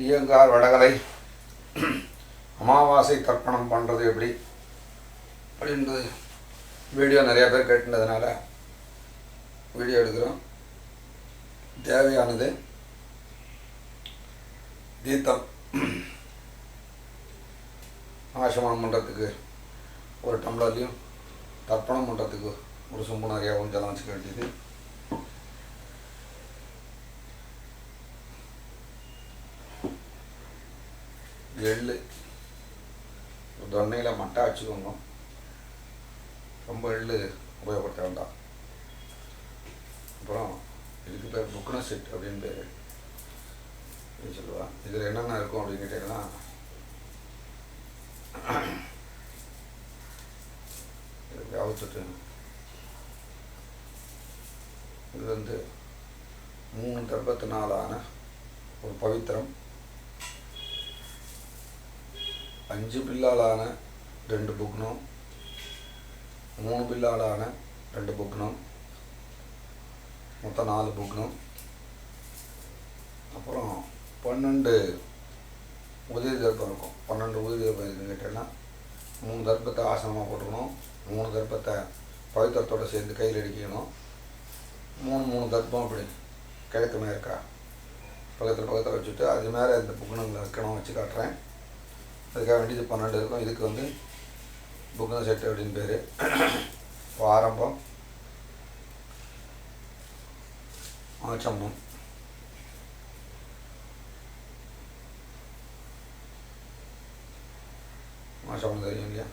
ஐயங்கார் வடகலை அமாவாசை தர்ப்பணம் பண்ணுறது எப்படி அப்படின்றது வீடியோ நிறையா பேர் கேட்டுனதுனால வீடியோ எடுக்கிறோம். தேவையானது தீர்த்தம் ஆசமனம் பண்ணுறதுக்கு ஒரு டம்ளர்லையும் தர்ப்பணம் பண்ணுறதுக்கு ஒரு சொம்பு நிறையாவும் ஜலம் வச்சுக்க வேண்டியது. எள்ளு ஒரு தொன்னையில் மட்டை வச்சுக்கோங்க. ரொம்ப எள்ளு உபயோகப்படுத்த வேண்டாம். அப்புறம் இதுக்கு பேர் புக்ன செட் அப்படின்னு பேர் சொல்லுவாள். இதில் என்னென்ன இருக்கும் அப்படின்னு கேட்டிங்கன்னா இதுக்கு அவுத்துட்டு இது வந்து 3 தர்ப்பத்தினாலான ஒரு பவித்திரம், 5 பில்லாலான 2 புக்னம், 3 பில்லாலான 2 புக்னம், மொத்தம் 4 புக்னம். அப்புறம் 12 உதவி தர்ப்பம் இருக்கும். 12 உதவி தர்ப்பம் இருக்குன்னு கேட்டேன்னா 3 தர்ப்பத்தை ஆசனமாக போட்டுக்கணும், 3 தர்ப்பத்தை பவித்திரத்தோடு சேர்ந்து கையில் அடிக்கணும், 3 தர்ப்பம் அப்படி கிழக்கு மேற்கா பக்கத்தில் வச்சுட்டு அது மேலே இந்த புக்னங்களை வைக்கணும். வச்சு காட்டுறேன். அதுக்காக வேண்டியது 12 இருக்கும். இதுக்கு வந்து புக்ன செட்டு அப்படின்னு பேர். ஆரம்பம் ஆச்சமம், ஆச்சமம் தெரியும் இல்லையா?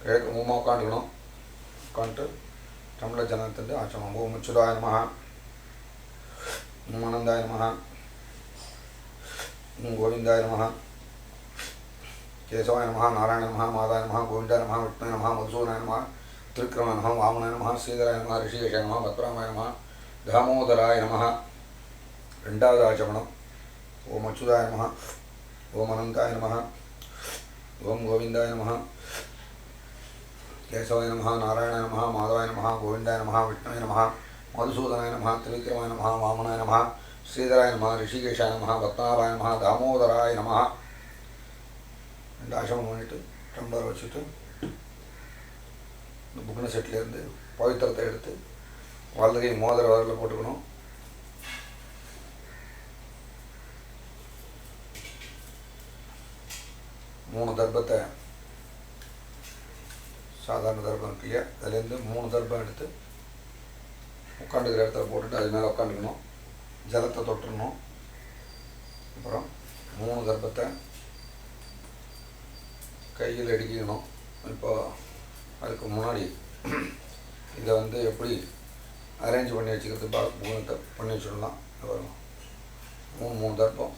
கிழக்கு மூமா உட்காந்துக்கணும். உட்காந்துட்டு தமிழ ஜனத்துட்டு ஆச்சமம். ஓம் அச்சுதாய நமஹ, ஓம் அனந்தாய நமஹ, ஓம் கோவிந்தாய நமஹ, கேசவாய நமஹ, நாராயண நமஹ, மாதாய நமஹ, கோவிந்தாய நமஹ, விஷ்ணுய நமஹ, மதுசூதனாய நமஹ, திருக்கிரமண நமஹ, வாமனாய நமஹ, ஸ்ரீதராய நமஹ, ரிஷிகேஷாய நமஹ, பத்ராமாய நமஹ, தாமோதராய நமஹ. 2வது ஆச்சமனம். ஓம் அச்சுதாய நமஹ, ஓம் அனந்தாய நமஹ, ஓம் கோவிந்தாய நமஹ, கேசவாய நமஹ, நாராயணாய நமஹ, மாதவாய நமஹ, கோவிந்தாய நமஹ, விஷ்ணுய நமஹ, மதுசூதனாய நமஹ, திரிவிக்ரமாய நமஹ, வாமனாய நமஹ, ஸ்ரீதராய நமஹ, ரிஷிகேஷாய நமஹ, பத்மநாபாய நமஹ, தாமோதராய நமஹ. 2 ஆசமம் பண்ணிட்டு டம்ளர் வச்சுட்டு இந்த புக்ன செட்லேருந்து பவித்திரத்தை எடுத்து வலதுகை மோதிர வரலில் போட்டுக்கணும். மூணு தர்ப்பத்தை சாதாரண தர்ப்பம் இருக்கு இல்லையா, அதுலேருந்து 3 தர்ப்பம் எடுத்து உட்காந்துக்கிற இடத்துல போட்டுட்டு அது மேலே உட்காந்துக்கணும். ஜலத்தை தொட்டுடணும். அப்புறம் 3 தர்ப்பத்தை கையில் அடிக்கணும். இப்போ அதுக்கு முன்னாடி இதை வந்து எப்படி அரேஞ்ச் பண்ணி வச்சுக்கிறது புகனத்தை பண்ணி வச்சுடலாம். வரும் 3 தர்ப்பம்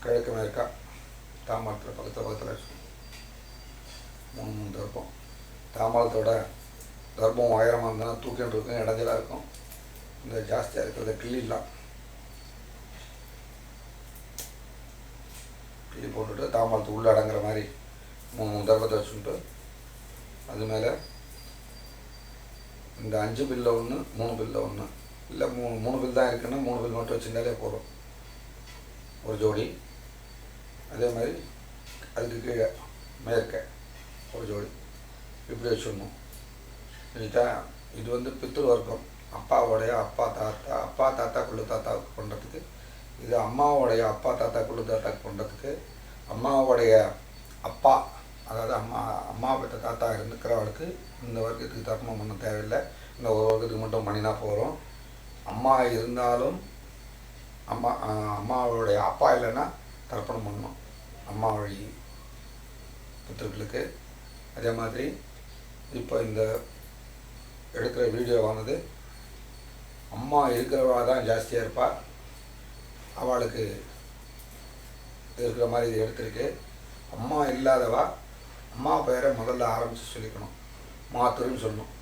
கிழக்கு மேற்கா தாமரத்தில் பக்கத்தில் வச்சுக்கணும். 3 தர்ப்பம். தாமரத்தோட தர்ப்பம் உயரமாக இருந்தால் தூக்கிட்டு இருக்கும், இடைஞ்சலாக இருக்கும். இந்த ஜாஸ்தியாக இருக்கிறத கிள்ளிடலாம். கிள்ளி போட்டுட்டு தாமரத்து உள்ளே அடங்குற மாதிரி 3 தர்ப்பத்தை வச்சுட்டு அது மேலே இந்த 5 பில்ல 1, 3 பில்ல 1, இல்லை 3 பில் தான் இருக்குன்னா 3 பில் மட்டும் வச்சுருந்தாலே போதும், ஒரு ஜோடி. அதே மாதிரி அதுக்கு கீழே மேற்க ஒரு ஜோடி இப்படி வச்சுடணும். இது வந்து பித்ரு வர்க்கம். அப்பாவோடைய அப்பா தாத்தா குள்ளு தாத்தாவுக்கு பண்ணுறதுக்கு. இது அம்மாவோடைய அப்பா தாத்தா குள்ளு தாத்தாவுக்கு பண்ணுறதுக்கு. அம்மாவோடைய அப்பா, அதாவது அம்மா பெற்ற தாத்தா இருந்துக்கிறவளுக்கு இந்த வர்க்கத்துக்கு தர்ப்பணம் பண்ண தேவையில்லை. இந்த ஒரு வர்க்கத்துக்கு மட்டும் பண்ணினா போகிறோம். அம்மா இருந்தாலும் அம்மாவோடைய அப்பா இல்லைன்னா தர்ப்பணம் பண்ணணும் அம்மா வழி பித்ருக்களுக்கு. அதே மாதிரி இப்போ இந்த எடுக்கிற வீடியோவானது அம்மா இருக்கிறவா தான் ஜாஸ்தியாக இருப்பாள், அவளுக்கு இருக்கிற மாதிரி இது எடுத்திருக்கு. அம்மா இல்லாதவா அம்மா பெயரை முதல்ல ஆரம்பித்து சொல்லிக்கணும். மாத்திருன்னு சொல்லணும்.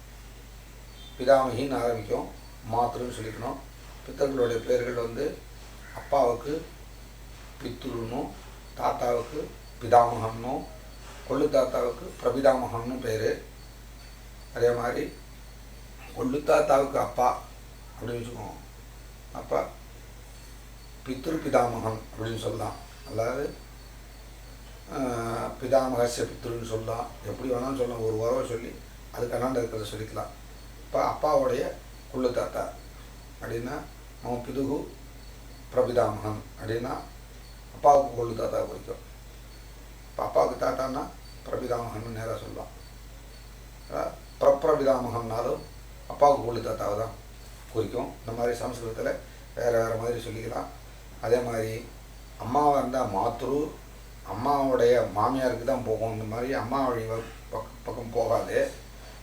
பிதாமகின்னு ஆரம்பிக்கும், மாத்திருன்னு சொல்லிக்கணும். பித்தர்களுடைய பேர்கள் வந்து அப்பாவுக்கு பித்ருன்னும், தாத்தாவுக்கு பிதாமகன்னும், கொள்ளு தாத்தாவுக்கு பிரபிதாமகன்னு பேர். அதே மாதிரி கொள்ளு தாத்தாவுக்கு அப்பா அப்படின்னு வச்சுக்கோங்க. அப்பா பித்ரு பிதாமகன் அப்படின்னு சொல்லலாம். அதாவது பிதாமகசிய பித்ருன்னு சொல்லலாம், எப்படி வேணாலும் சொல்லலாம். ஒரு உறவை சொல்லி அதுக்கு அண்ணாண்ட இருக்கிறத சொல்லிக்கலாம். இப்போ அப்பாவுடைய குள்ளு தாத்தா அப்படின்னா அவன் பிதுகு பிரபிதாமகன் அப்படின்னா அப்பாவுக்கு கொள்ளு தாத்தா குறிக்கும். இப்போ அப்பாவுக்கு தாத்தான்னா பிரபிதாமகன் நேராக சொல்லலாம். பிரபிதாமகன்னாலும் அப்பாவுக்கு கொள்ளு தாத்தாவை தான் குறிக்கும். இந்த மாதிரி சமஸ்கிருதத்தில் வேறு வேறு மாதிரி சொல்லிக்கலாம். அதே மாதிரி அம்மாவாக இருந்தால் மாத்ரு, அம்மாவுடைய மாமியாருக்கு தான் போகும். இந்த மாதிரி அம்மா வழி பக்கம் போகாது.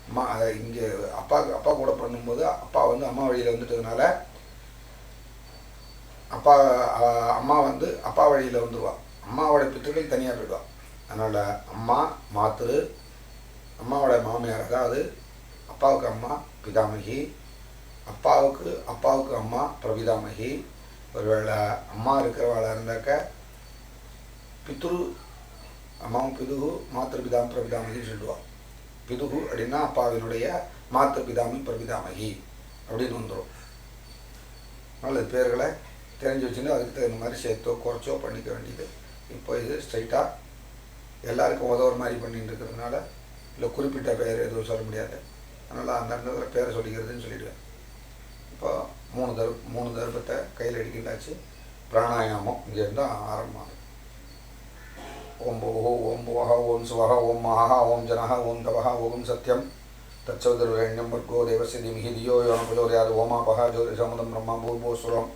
அம்மா இங்கே அப்பா கூட பண்ணும்போது அப்பா வந்து அம்மா வழியில் வந்துட்டதுனால அம்மா வந்து அப்பா வழியில் வந்துடுவாள். அம்மாவோட பித்திருக்கள் தனியாக போயிடுவாள். அதனால் அம்மா மாத்ரு, அம்மாவோட மாமியார், அதாவது அப்பாவுக்கு அம்மா பிதாமகி, அப்பாவுக்கு அம்மா பிரபிதாமகி. ஒருவேளை அம்மா இருக்கிறவாளாக இருந்தாக்க பித்ரு அம்மாவும் பிதுகு மாத்திரு பிதாமி பிரபிதாமகின்னு சொல்லுவாள். பிதுகு அப்படின்னா அப்பாவினுடைய மாத்திரு பிதாமி பிரபிதாமகி அப்படின்னு வந்துடும். நல்லது பேர்களை தெரிஞ்சு வச்சுருந்து அதுக்கு தகுந்த மாதிரி சேர்த்தோ குறைச்சோ பண்ணிக்க வேண்டியது. இப்போ இது ஸ்ட்ரைட்டாக எல்லாருக்கும் உதவுற மாதிரி பண்ணிட்டு இருக்கிறதுனால இல்லை குறிப்பிட்ட பெயர் எதுவும் சொல்ல முடியாது. அதனால் அந்த இடத்துல பேரை சொல்லிக்கிறதுன்னு சொல்லிவிடுவேன். இப்போ மூணு தர்பத்தை கையில் அடிக்கின்றாச்சு. பிராணாயாமம் இங்கேருந்து ஆரம்பமாகும். ஓம் பூஹு ஓம் புவஹ ஓம் சுவஹ ஓம் மஹா ஓம் ஜனஹ ஓம் தவஹ ஓம் சத்யம் தச்சோதருரண்யம் பர்கோ தேவஸ்ய தீமஹி தியோ யோ ந பிரச்சோதயாத் ஓமாபஹ ஜோதிஷமுதம் பிரம்மா பூர்வோஸ்வரம்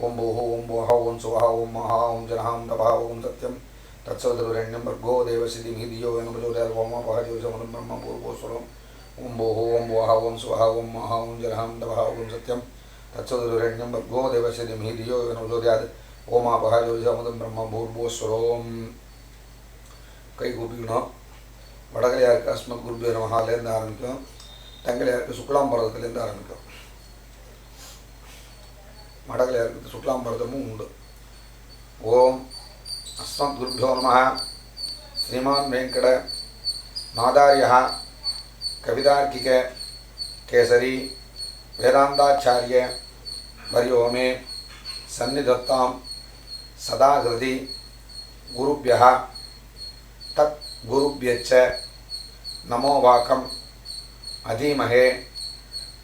ஓம் பூஹு ஓம் புவஹ ஓம் சுவஹ ஓம் மஹா ஓம் ஜனஹ ஓம் தவஹ ஓம் சத்யம் தச்சோதருரண்யம் பர்கோ தேவஸ்ய தீமஹி தியோ யோ ந பிரச்சோதயாத் ஓமாபஹ ஜோதிஷமுதம் பிரம்மா பூர்வோஸ்வரம் ஓம் பூஹு ஓம் புவஹ ஓம் சுவஹ ஓம் மஹா ஓம் ஜனஹ ஓம் தவஹ ஓம் சத்யம் தச்சோதருரண்யம் பர்கோ தேவஸ்ய தீமஹி தியோ யோ ந பிரச்சோதயாத் ஓமாபஹ ஜோதிஷமுதம் பிரம்மா பூர்வோஸ்வரம். கை கூப்பிக்கணும். வடகலையாருக்கு அஸ்மத் குருபே நமஹாலேருந்து ஆரம்பிக்கும். தெங்கலையாருக்கு சுக்லாம்பரதத்துலேருந்து ஆரம்பிக்கும். வடகலையாருக்கு சுக்லாம்பரதமும் உண்டு. ஓம் அஸ்மத் குருபியோ நமஹ. ஸ்ரீமான் வெங்கட நாதாரிய கவிதார்க்கிக கேசரி வேதாந்தாச்சாரிய வரியோமே சந்நிதத்தாம் சதா ஹிருதி குருபியः தத் குருபியச்ச நமோ வாக்கம் அதீமஹே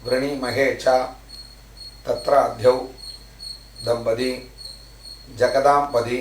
விரணீமஹே ச தத்ர அத்யௌ தம்பதி ஜகதாம்பதி